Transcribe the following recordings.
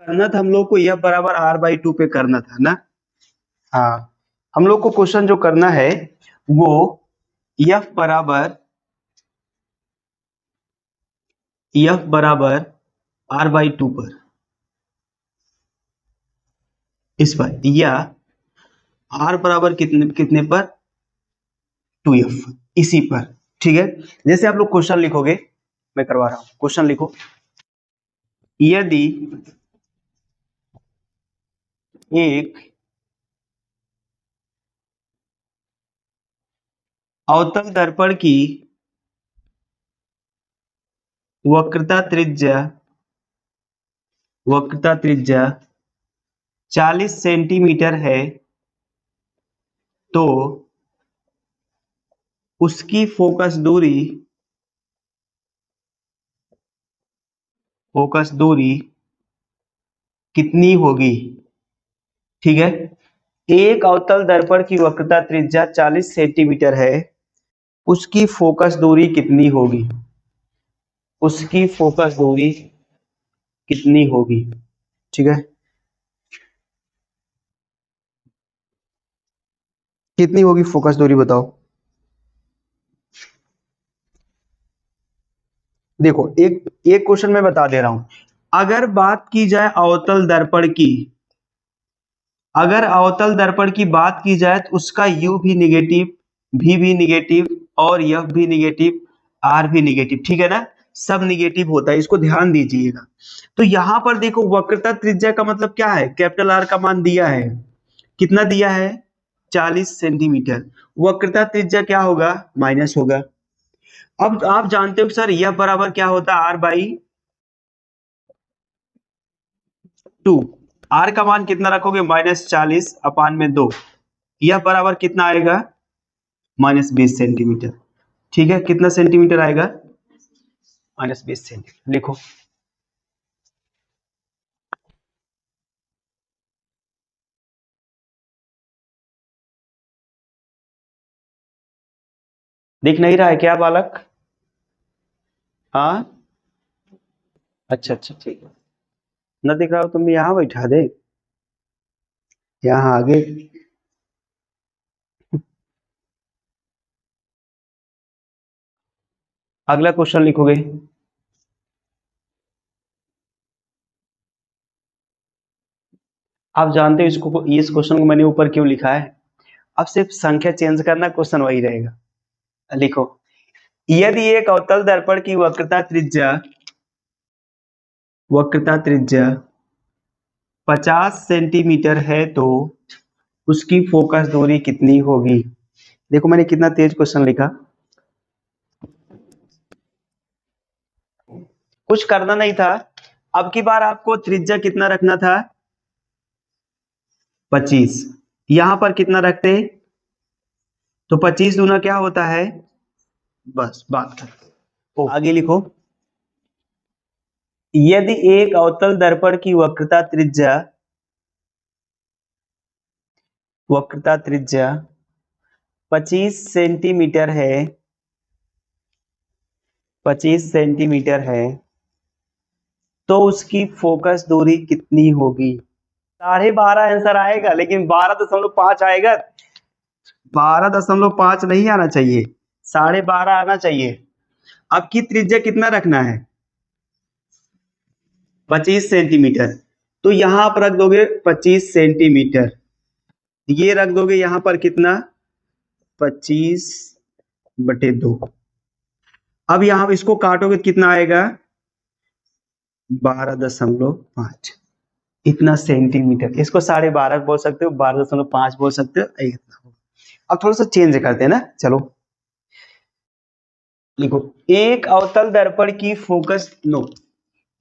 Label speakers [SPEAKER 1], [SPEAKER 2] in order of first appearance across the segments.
[SPEAKER 1] करना था हम लोग को F बराबर R/2 पे करना था ना। हाँ, हम लोग को क्वेश्चन जो करना है वो F बराबर R/2 पर, इस पर, या R बराबर कितने कितने पर 2F, इसी पर। ठीक है, जैसे आप लोग क्वेश्चन लिखोगे, मैं करवा रहा हूं, क्वेश्चन लिखो। यदि एक अवतल दर्पण की वक्रता त्रिज्या 40 सेंटीमीटर है तो उसकी फोकस दूरी कितनी होगी। ठीक है, एक अवतल दर्पण की वक्रता त्रिज्या 40 सेंटीमीटर है, उसकी फोकस दूरी कितनी होगी, उसकी फोकस दूरी कितनी होगी। ठीक है, कितनी होगी फोकस दूरी बताओ। देखो, एक एक क्वेश्चन मैं बता दे रहा हूं। अगर बात की जाए अवतल दर्पण की, अगर अवतल दर्पण की बात की जाए तो उसका U भी निगेटिव, V भी निगेटिव, और F भी निगेटिव, R भी निगेटिव। ठीक है ना, सब निगेटिव होता है, इसको ध्यान दीजिएगा। तो यहां पर देखो, वक्रता त्रिज्या का मतलब क्या है, कैपिटल R का मान दिया है, कितना दिया है 40 सेंटीमीटर। वक्रता त्रिज्या क्या होगा, माइनस होगा। अब आप जानते हो सर F बराबर क्या होता है, R/2। R का मान कितना रखोगे, -40 अपान में 2। F बराबर कितना आएगा, -20 सेंटीमीटर। ठीक है, कितना सेंटीमीटर आएगा, -20 सेंटीमीटर। लिखो, दिख नहीं रहा है क्या बालक। हाँ, अच्छा अच्छा, ठीक है। न दिख रहा हो तुम यहाँ बैठा दे, यहाँ आगे। अगला क्वेश्चन लिखोगे। आप जानते हो इसको, इस क्वेश्चन को मैंने ऊपर क्यों लिखा है, अब सिर्फ संख्या चेंज करना, क्वेश्चन वही रहेगा। लिखो, यदि एक अवतल दर्पण की वक्रता त्रिज्या 50 सेंटीमीटर है तो उसकी फोकस दूरी कितनी होगी। देखो मैंने कितना तेज क्वेश्चन लिखा, कुछ करना नहीं था। अब की बार आपको त्रिज्या कितना रखना था, 25। यहां पर कितना रखते हैं, तो 25 दूना क्या होता है, बस बात खत्म। आगे लिखो, यदि एक अवतल दर्पण की वक्रता त्रिज्या 25 सेंटीमीटर है, 25 सेंटीमीटर है तो उसकी फोकस दूरी कितनी होगी। 12.5 आंसर आएगा, लेकिन 12.5 आएगा, 12.5 नहीं आना चाहिए, 12.5 आना चाहिए। अब की त्रिज्या कितना रखना है, 25 सेंटीमीटर। तो यहां आप रख दोगे 25 सेंटीमीटर, ये रख दोगे यहां पर कितना, 25/2। अब यहां इसको काटोगे तो कितना आएगा, 12.5। इतना सेंटीमीटर, इसको 12.5 बोल सकते हो, 12.5 बोल सकते हो, इतना। अब थोड़ा सा चेंज करते हैं ना, चलो लिखो, एक अवतल दर्पण की फोकस नो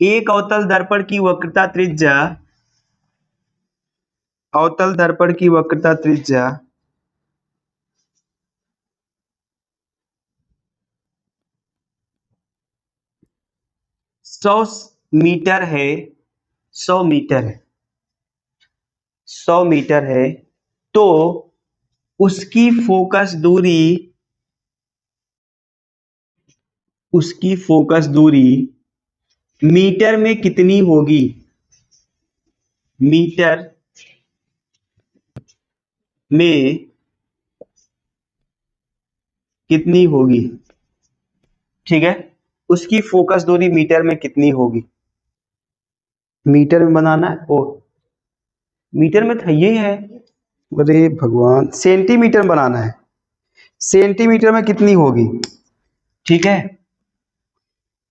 [SPEAKER 1] एक अवतल दर्पण की वक्रता त्रिज्या, अवतल दर्पण की वक्रता त्रिज्या 100 मीटर है, 100 मीटर है, 100 मीटर है तो उसकी फोकस दूरी मीटर में कितनी होगी। मीटर में कितनी होगी, ठीक है, उसकी फोकस दूरी मीटर में कितनी होगी। मीटर में बनाना है, ओ मीटर में था ये है, अरे भगवान, सेंटीमीटर में बनाना है, सेंटीमीटर में कितनी होगी, ठीक है,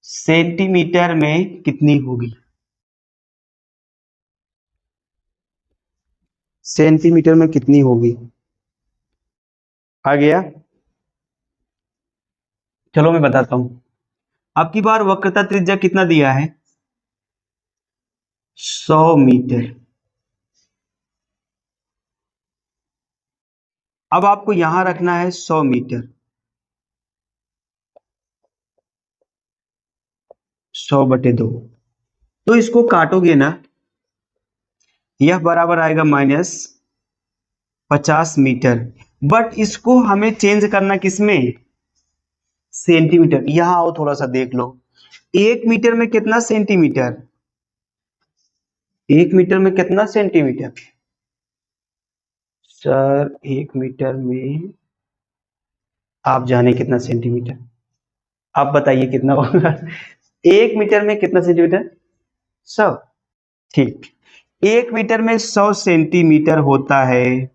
[SPEAKER 1] सेंटीमीटर में कितनी होगी, सेंटीमीटर में कितनी होगी, आ गया। चलो मैं बताता हूं। अब की बार वक्रता त्रिज्या कितना दिया है, 100 मीटर। अब आपको यहां रखना है 100 मीटर, 100/2, तो इसको काटोगे ना, यह बराबर आएगा -50 मीटर। बट इसको हमें चेंज करना किसमें, सेंटीमीटर। यहां आओ थोड़ा सा देख लो, 1 मीटर में कितना सेंटीमीटर, 1 मीटर में कितना सेंटीमीटर, सर 1 मीटर में आप जाने कितना सेंटीमीटर, आप बताइए कितना होगा 1 मीटर में कितना सेंटीमीटर, 100, ठीक, 1 मीटर में 100 सेंटीमीटर होता है,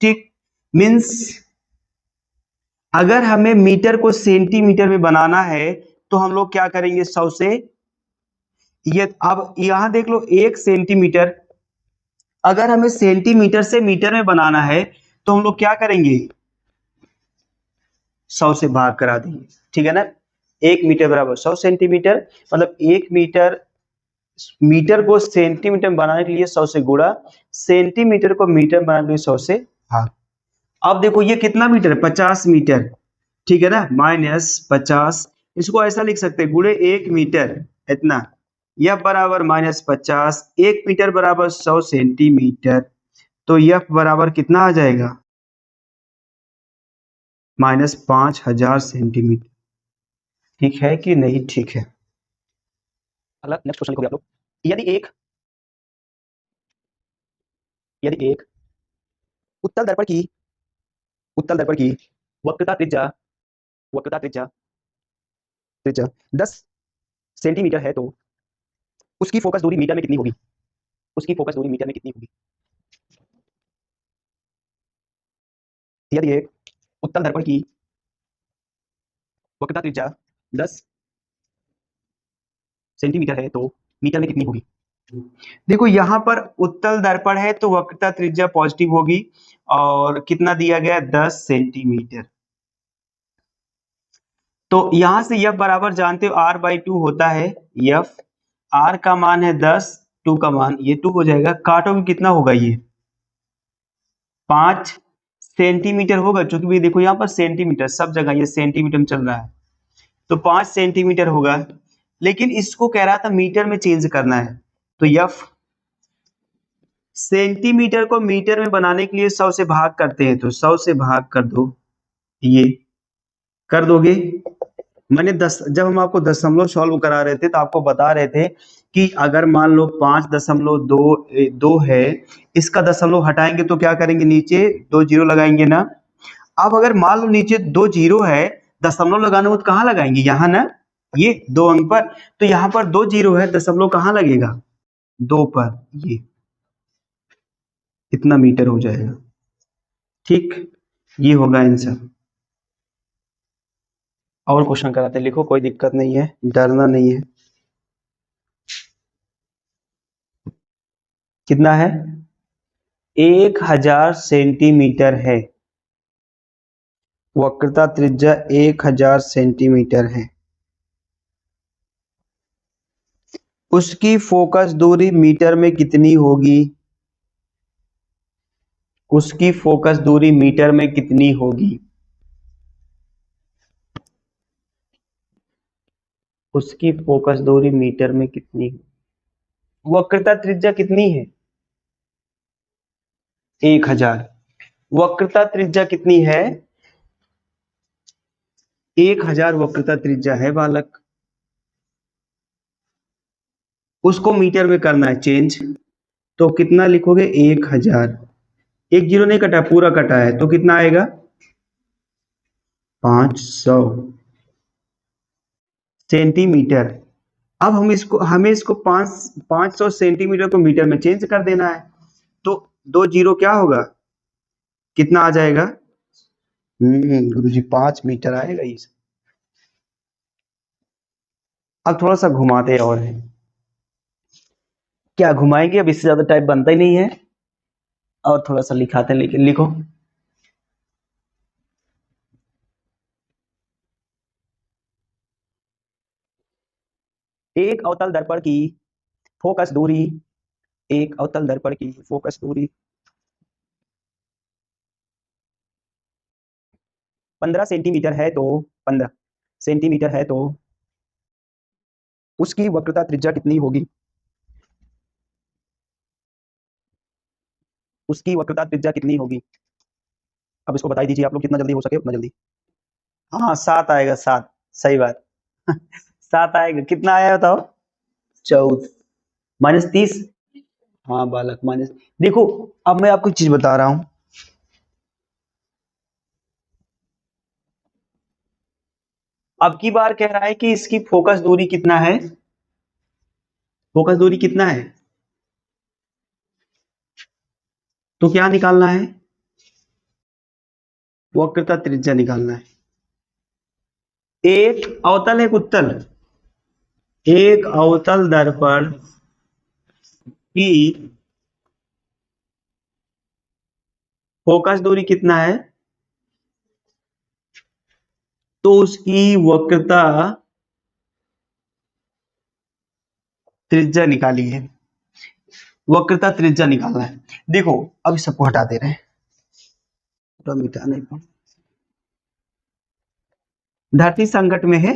[SPEAKER 1] ठीक। मीन्स अगर हमें मीटर को सेंटीमीटर में बनाना है तो हम लोग क्या करेंगे, 100 से, ये अब यहां देख लो 1 सेंटीमीटर, अगर हमें सेंटीमीटर से मीटर में बनाना है तो हम लोग क्या करेंगे, 100 से भाग करा देंगे, ठीक है ना। 1 मीटर बराबर 100 सेंटीमीटर, मतलब 1 मीटर, मीटर को सेंटीमीटर में बनाने के लिए 100 से गुणा, सेंटीमीटर को मीटर में बनाने के लिए 100 से भाग। अब देखो ये कितना मीटर है, 50 मीटर, ठीक है ना, -50, इसको ऐसा लिख सकते हैं, गुणे 1 मीटर इतना, यह बराबर -50, 1 मीटर बराबर 100 सेंटीमीटर, तो यह बराबर कितना आ जाएगा, -5000 सेंटीमीटर, ठीक है कि नहीं, ठीक है। अगला नेक्स्ट क्वेश्चन लिखोगे आप लोग, यदि एक यदि एक उत्तल दर्पण की वक्रता त्रिज्या वक्रता त्रिज्या त्रिज्या 10 सेंटीमीटर है तो उसकी फोकस दूरी मीटर में कितनी होगी, उसकी फोकस दूरी मीटर में कितनी होगी। यदि एक उत्तल दर्पण की वक्रता त्रिज्या 10 सेंटीमीटर है तो मीटर में कितनी होगी। देखो यहां पर उत्तल दर्पण है तो वक्रता त्रिज्या पॉजिटिव होगी, और कितना दिया गया 10 सेंटीमीटर, तो यहां से यफ बराबर जानते हो r/2 होता है, यफ r का मान है 10, 2 का मान ये 2 हो जाएगा, काटोगे कितना होगा, ये 5 सेंटीमीटर होगा, क्योंकि भी देखो यहाँ पर सेंटीमीटर सब जगह ये सेंटीमीटर में चल रहा है, तो 5 सेंटीमीटर होगा, लेकिन इसको कह रहा था मीटर में चेंज करना है, तो यफ सेंटीमीटर को मीटर में बनाने के लिए 100 से भाग करते हैं, तो 100 से भाग कर दो, ये कर दोगे। मैंने 10, जब हम आपको दशमलव सॉल्व करा रहे थे तो आपको बता रहे थे कि अगर मान लो 5.2 है, इसका दशमलव हटाएंगे तो क्या करेंगे, नीचे 2 जीरो लगाएंगे ना। अब अगर मान लो नीचे 2 जीरो है, दशमलव लगाने को तो कहाँ लगाएंगे, यहाँ ना, ये 2 अंक पर, तो यहाँ पर 2 जीरो है, दशमलव कहाँ लगेगा, 2 पर, ये कितना मीटर हो जाएगा, ठीक, ये होगा आंसर। और क्वेश्चन कराते, लिखो, कोई दिक्कत नहीं है, डरना नहीं है। कितना है, 1000 सेंटीमीटर है, वक्रता त्रिज्या 1000 सेंटीमीटर है, उसकी फोकस दूरी मीटर में कितनी होगी, उसकी फोकस दूरी मीटर में कितनी होगी, उसकी फोकस दूरी मीटर में कितनी, वक्रता त्रिज्या कितनी है, 1000, वक्रता त्रिज्या कितनी है, 1000 वक्रता त्रिज्या है बालक, उसको मीटर में करना है चेंज, तो कितना लिखोगे 1000, एक जीरो नहीं कटा, पूरा कटा है, तो कितना आएगा 500 सेंटीमीटर। अब हमें इसको 500 सेंटीमीटर को मीटर में चेंज कर देना है, तो 2 जीरो क्या होगा, कितना आ जाएगा, गुरुजी 5 मीटर आएगा ये। अब थोड़ा सा घुमाते और है, क्या घुमाएंगे, अब इससे ज्यादा टाइप बनता ही नहीं है, और थोड़ा सा लिखाते हैं, लेकिन लिखो। एक अवतल दर्पण की फोकस दूरी, एक अवतल दर्पण की फोकस दूरी 15 सेंटीमीटर है, तो 15 सेंटीमीटर है, तो उसकी वक्रता त्रिज्या कितनी होगी, उसकी वक्रता त्रिज्या कितनी होगी। अब इसको बता दीजिए आप लोग, जितना जल्दी हो सके उतना जल्दी। हाँ 7 आएगा, 7, सही बात। 7 आएगा, कितना आया बताओ, 14 -30। हाँ बालक माइनस, देखो अब मैं आपको एक चीज बता रहा हूं, अब की बार कह रहा है कि इसकी फोकस दूरी कितना है, फोकस दूरी कितना है, तो क्या निकालना है, वक्रता त्रिज्या निकालना है। एक अवतल एक उत्तल, एक अवतल दर्पण की फोकस दूरी कितना है, तो उसकी वक्रता त्रिज्या निकाली है, वक्रता त्रिज्या निकालना है। देखो अब इस सबको हटा दे रहे हैं, तो मिटा नहीं पा, धरती संकट में है,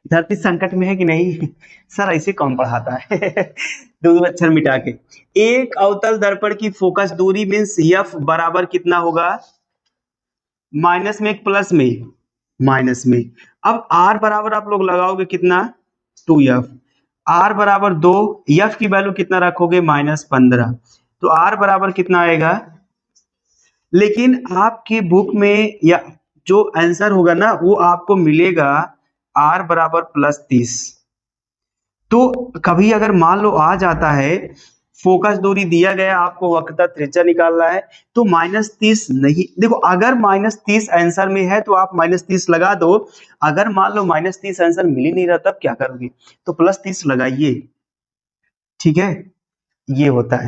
[SPEAKER 1] धरती संकट में है कि नहीं, सर ऐसे कौन पढ़ाता है। दो अक्षर मिटा के, एक अवतल दर्पण की फोकस दूरी मीन्स एफ बराबर कितना होगा, माइनस में एक प्लस में, माइनस में। अब आर बराबर आप लोग लगाओगे कितना, 2f, आर बराबर 2, एफ की वैल्यू कितना रखोगे, -15, तो आर बराबर कितना आएगा। लेकिन आपकी बुक में या जो आंसर होगा ना वो आपको मिलेगा आर बराबर +30। तो कभी अगर मान लो आ जाता है फोकस दूरी दिया गया, आपको वक्रता त्रिज्या निकालना है, तो -30 नहीं, देखो अगर -30 आंसर में है तो आप -30 लगा दो, अगर मान लो -30 आंसर मिल ही नहीं रहा तब क्या करोगे, तो +30 लगाइए, ठीक है, ये होता है।